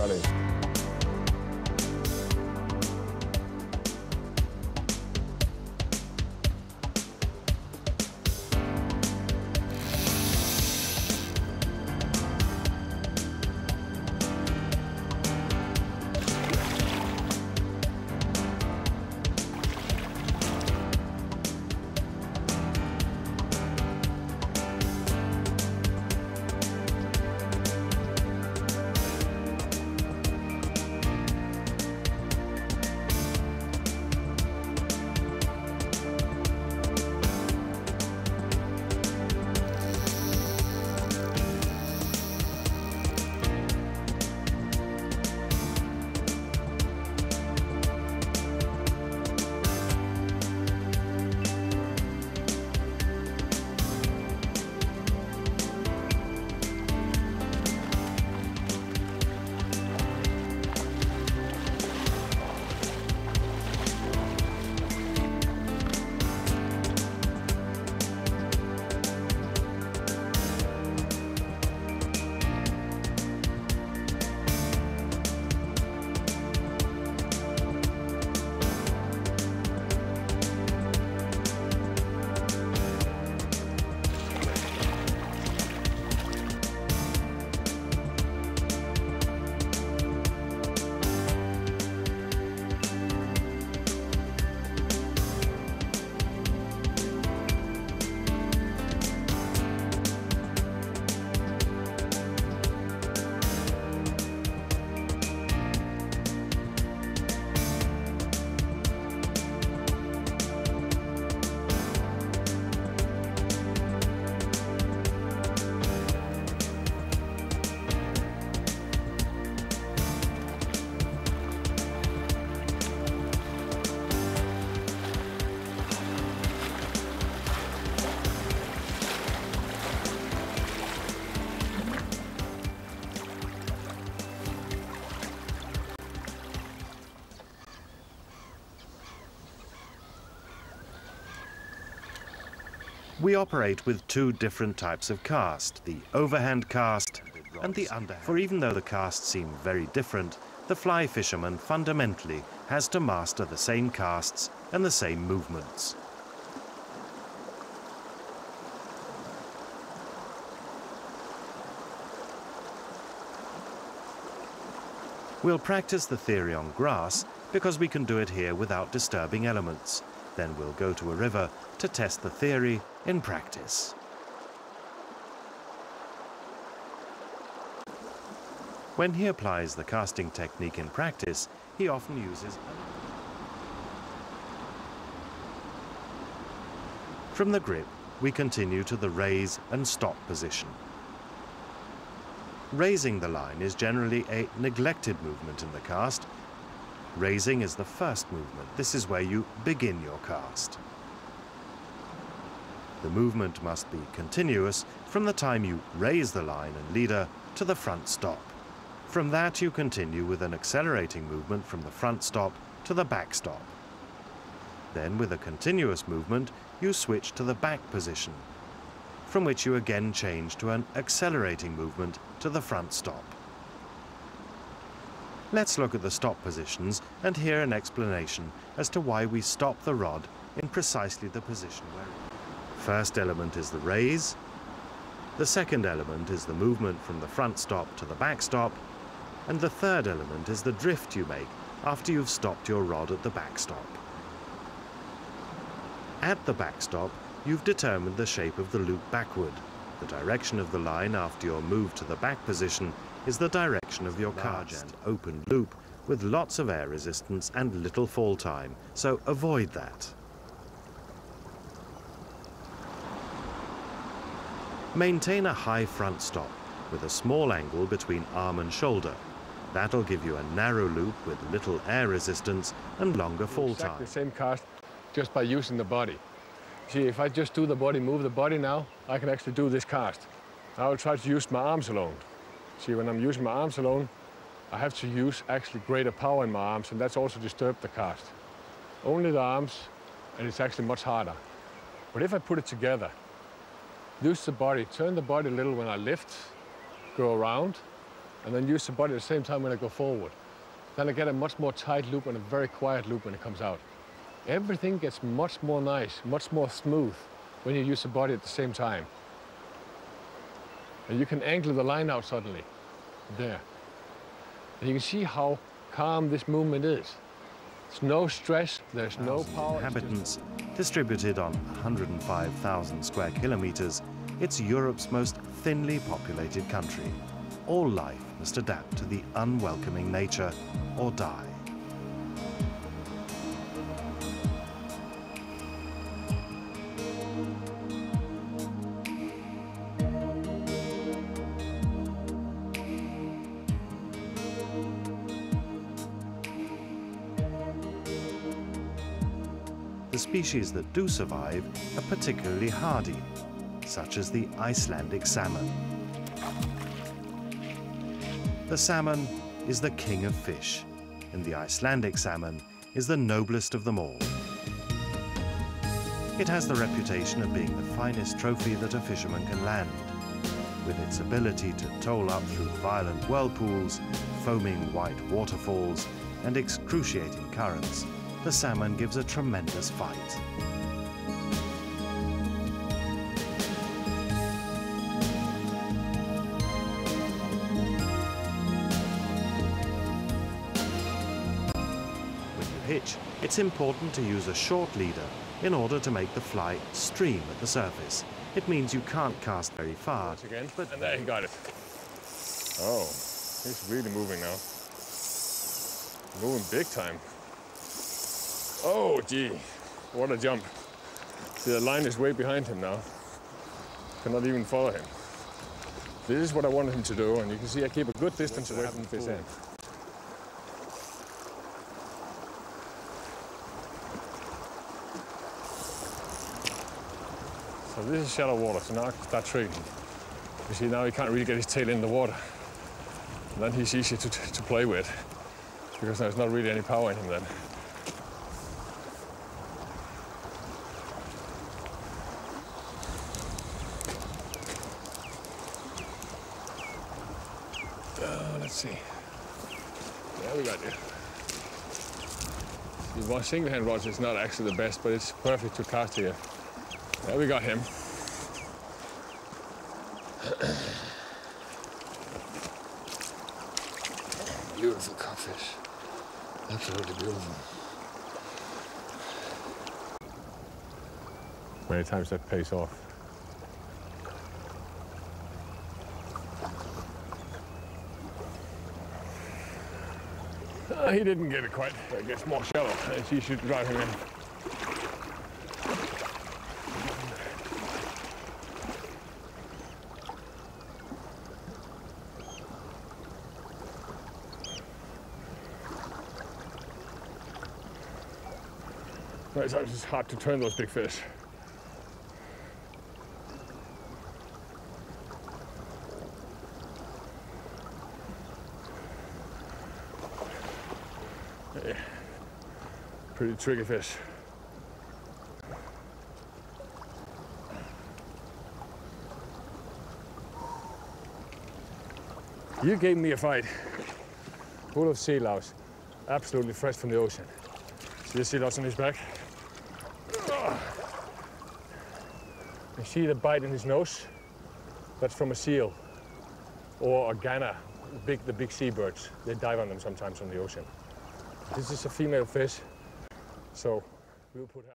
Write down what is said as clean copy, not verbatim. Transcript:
got it. We operate with two different types of cast, the overhand cast and the underhand. For even though the casts seem very different, the fly fisherman fundamentally has to master the same casts and the same movements. We'll practice the theory on grass because we can do it here without disturbing elements. Then we'll go to a river to test the theory in practice. When he applies the casting technique in practice, he often uses... From the grip, we continue to the raise and stop position. Raising the line is generally a neglected movement in the cast. Raising is the first movement. This is where you begin your cast. The movement must be continuous from the time you raise the line and leader to the front stop. From that you continue with an accelerating movement from the front stop to the back stop. Then with a continuous movement you switch to the back position, from which you again change to an accelerating movement to the front stop. Let's look at the stop positions and hear an explanation as to why we stop the rod in precisely the position where it. First element is the raise. The second element is the movement from the front stop to the back stop. And the third element is the drift you make after you've stopped your rod at the back stop. At the back stop, you've determined the shape of the loop backward. The direction of the line after your move to the back position is the direction of your cast. And open loop with lots of air resistance and little fall time, so avoid that. Maintain a high front stop with a small angle between arm and shoulder. That'll give you a narrow loop with little air resistance and longer fall time. The same cast just by using the body. See, if I just do the body, move the body now, I can actually do this cast. I will try to use my arms alone. See, when I'm using my arms alone, I have to use actually greater power in my arms, and that's also disturbed the cast. Only the arms, and it's actually much harder. But if I put it together, use the body, turn the body a little when I lift, go around, and then use the body at the same time when I go forward. Then I get a much more tight loop and a very quiet loop when it comes out. Everything gets much more nice, much more smooth when you use the body at the same time. And you can angle the line out suddenly, there. And you can see how calm this movement is. There's no stress, there's no power. Inhabitants, distributed on 105,000 square kilometers, it's Europe's most thinly populated country. All life must adapt to the unwelcoming nature or die. The species that do survive are particularly hardy, such as the Icelandic salmon. The salmon is the king of fish, and the Icelandic salmon is the noblest of them all. It has the reputation of being the finest trophy that a fisherman can land. With its ability to toll up through violent whirlpools, foaming white waterfalls, and excruciating currents, the salmon gives a tremendous fight. When you hitch, it's important to use a short leader in order to make the fly stream at the surface. It means you can't cast very far. Once again, and there he got it. Oh, he's really moving now. Moving big time. Oh, gee, what a jump. See, the line is way behind him now. Cannot even follow him. This is what I wanted him to do, and you can see I keep a good distance away from the fish end. So this is shallow water, so now I can start tricking. You see, now he can't really get his tail in the water. And then he's easy to play with, because there's not really any power in him then. Let's see. There we got you. The one single hand rod is not actually the best, but it's perfect to cast here. There we got him. Beautiful codfish. Absolutely beautiful. Many times that pays off. He didn't get it quite. It gets more shallow, and she should drive him in. Sometimes it's hard to turn those big fish. Yeah. Pretty tricky fish. You gave me a fight. Full of sea louse, absolutely fresh from the ocean. See the sea louse on his back? You see the bite in his nose? That's from a seal or a ganna, the big seabirds. They dive on them sometimes on the ocean. This is a female fish, so we'll put her.